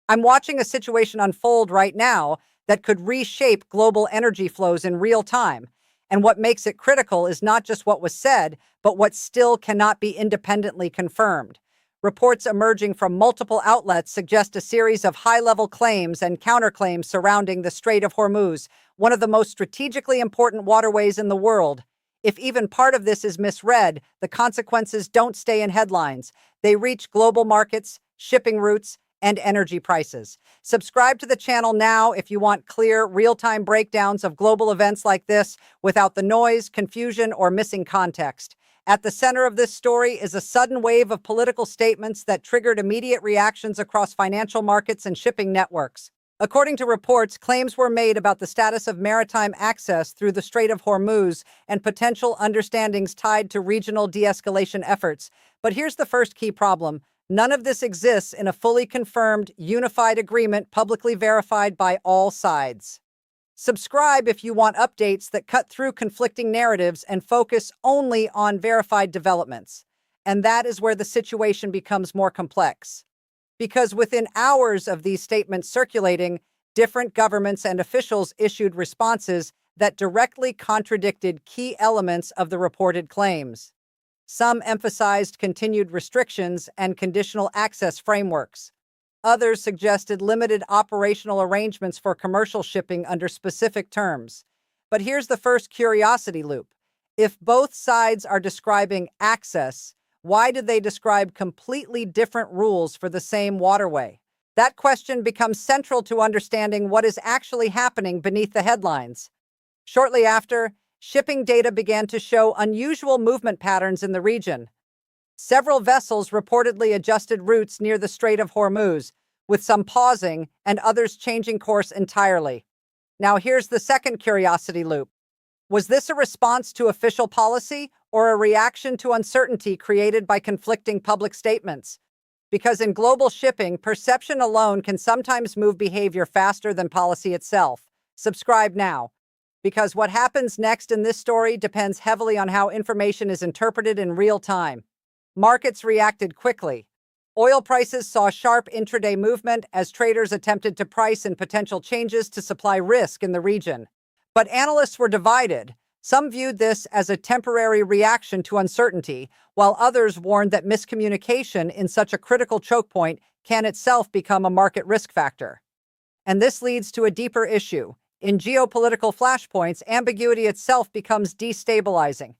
I'm watching a situation unfold right now that could reshape global energy flows in real time. And what makes it critical is not just what was said, but what still cannot be independently confirmed. Reports emerging from multiple outlets suggest a series of high-level claims and counterclaims surrounding the Strait of Hormuz, one of the most strategically important waterways in the world. If even part of this is misread, the consequences don't stay in headlines. They reach global markets, shipping routes, and energy prices. Subscribe to the channel now if you want clear, real-time breakdowns of global events like this without the noise, confusion, or missing context. At the center of this story is a sudden wave of political statements that triggered immediate reactions across financial markets and shipping networks. According to reports, claims were made about the status of maritime access through the Strait of Hormuz and potential understandings tied to regional de-escalation efforts. But here's the first key problem. None of this exists in a fully confirmed, unified agreement publicly verified by all sides. Subscribe if you want updates that cut through conflicting narratives and focus only on verified developments. And that is where the situation becomes more complex. Because within hours of these statements circulating, different governments and officials issued responses that directly contradicted key elements of the reported claims. Some emphasized continued restrictions and conditional access frameworks. Others suggested limited operational arrangements for commercial shipping under specific terms. But here's the first curiosity loop. If both sides are describing access, why did they describe completely different rules for the same waterway? That question becomes central to understanding what is actually happening beneath the headlines. Shortly after, shipping data began to show unusual movement patterns in the region. Several vessels reportedly adjusted routes near the Strait of Hormuz, with some pausing and others changing course entirely. Now here's the second curiosity loop. Was this a response to official policy or a reaction to uncertainty created by conflicting public statements? Because in global shipping, perception alone can sometimes move behavior faster than policy itself. Subscribe now. Because what happens next in this story depends heavily on how information is interpreted in real time. Markets reacted quickly. Oil prices saw sharp intraday movement as traders attempted to price in potential changes to supply risk in the region. But analysts were divided. Some viewed this as a temporary reaction to uncertainty, while others warned that miscommunication in such a critical choke point can itself become a market risk factor. And this leads to a deeper issue. In geopolitical flashpoints, ambiguity itself becomes destabilizing.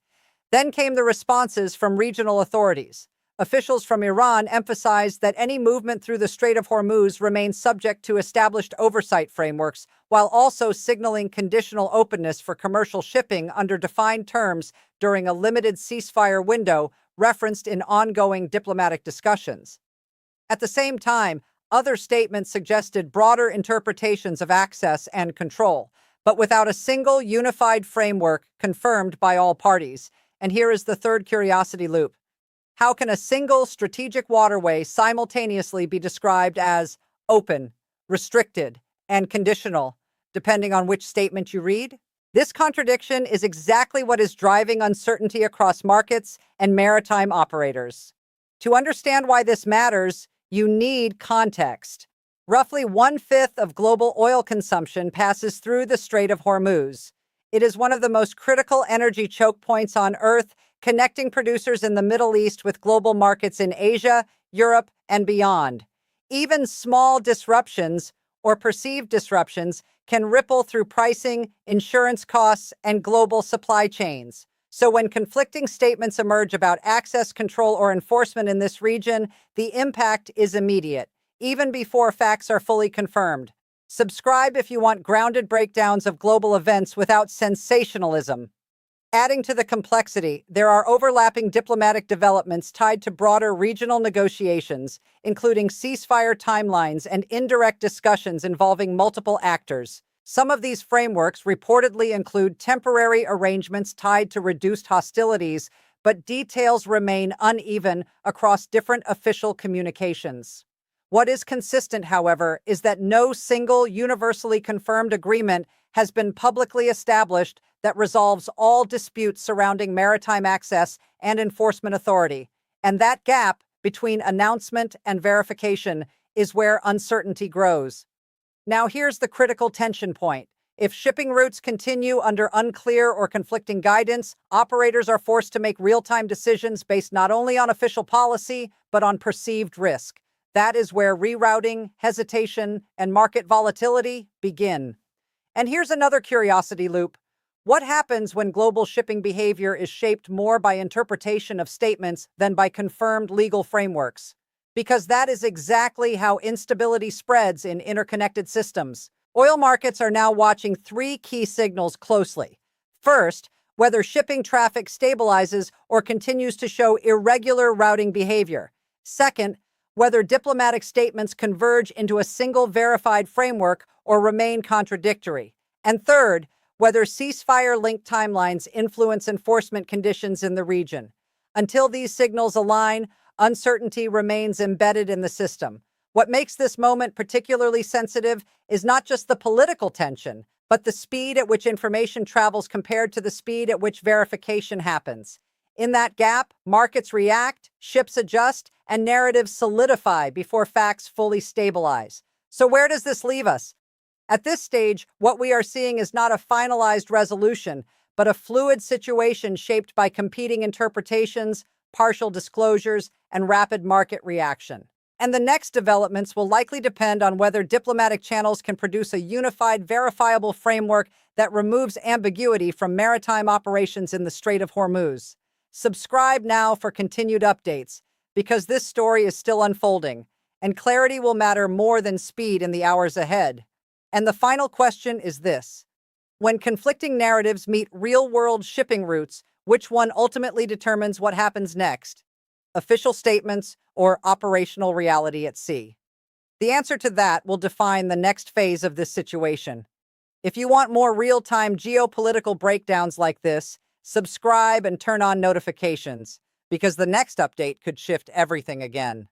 Then came the responses from regional authorities. Officials from Iran emphasized that any movement through the Strait of Hormuz remains subject to established oversight frameworks, while also signaling conditional openness for commercial shipping under defined terms during a limited ceasefire window referenced in ongoing diplomatic discussions. At the same time, other statements suggested broader interpretations of access and control, but without a single unified framework confirmed by all parties. And here is the third curiosity loop. How can a single strategic waterway simultaneously be described as open, restricted, and conditional, depending on which statement you read? This contradiction is exactly what is driving uncertainty across markets and maritime operators. To understand why this matters, you need context. Roughly 1/5 of global oil consumption passes through the Strait of Hormuz. It is one of the most critical energy choke points on Earth, connecting producers in the Middle East with global markets in Asia, Europe, and beyond. Even small disruptions or perceived disruptions can ripple through pricing, insurance costs, and global supply chains. So when conflicting statements emerge about access control or enforcement in this region, the impact is immediate, even before facts are fully confirmed. Subscribe if you want grounded breakdowns of global events without sensationalism. Adding to the complexity, there are overlapping diplomatic developments tied to broader regional negotiations, including ceasefire timelines and indirect discussions involving multiple actors. Some of these frameworks reportedly include temporary arrangements tied to reduced hostilities, but details remain uneven across different official communications. What is consistent, however, is that no single universally confirmed agreement has been publicly established that resolves all disputes surrounding maritime access and enforcement authority. And that gap between announcement and verification is where uncertainty grows. Now, here's the critical tension point. If shipping routes continue under unclear or conflicting guidance, operators are forced to make real-time decisions based not only on official policy, but on perceived risk. That is where rerouting, hesitation, and market volatility begin. And here's another curiosity loop. What happens when global shipping behavior is shaped more by interpretation of statements than by confirmed legal frameworks? Because that is exactly how instability spreads in interconnected systems. Oil markets are now watching three key signals closely. First, whether shipping traffic stabilizes or continues to show irregular routing behavior. Second, whether diplomatic statements converge into a single verified framework or remain contradictory. And third, whether ceasefire-linked timelines influence enforcement conditions in the region. Until these signals align, uncertainty remains embedded in the system. What makes this moment particularly sensitive is not just the political tension, but the speed at which information travels compared to the speed at which verification happens. In that gap, markets react, ships adjust, and narratives solidify before facts fully stabilize. So where does this leave us? At this stage, what we are seeing is not a finalized resolution, but a fluid situation shaped by competing interpretations, partial disclosures, and rapid market reaction. And the next developments will likely depend on whether diplomatic channels can produce a unified, verifiable framework that removes ambiguity from maritime operations in the Strait of Hormuz. Subscribe now for continued updates, because this story is still unfolding, and clarity will matter more than speed in the hours ahead. And the final question is this. When conflicting narratives meet real-world shipping routes, which one ultimately determines what happens next? Official statements or operational reality at sea? The answer to that will define the next phase of this situation. If you want more real-time geopolitical breakdowns like this, subscribe and turn on notifications, because the next update could shift everything again.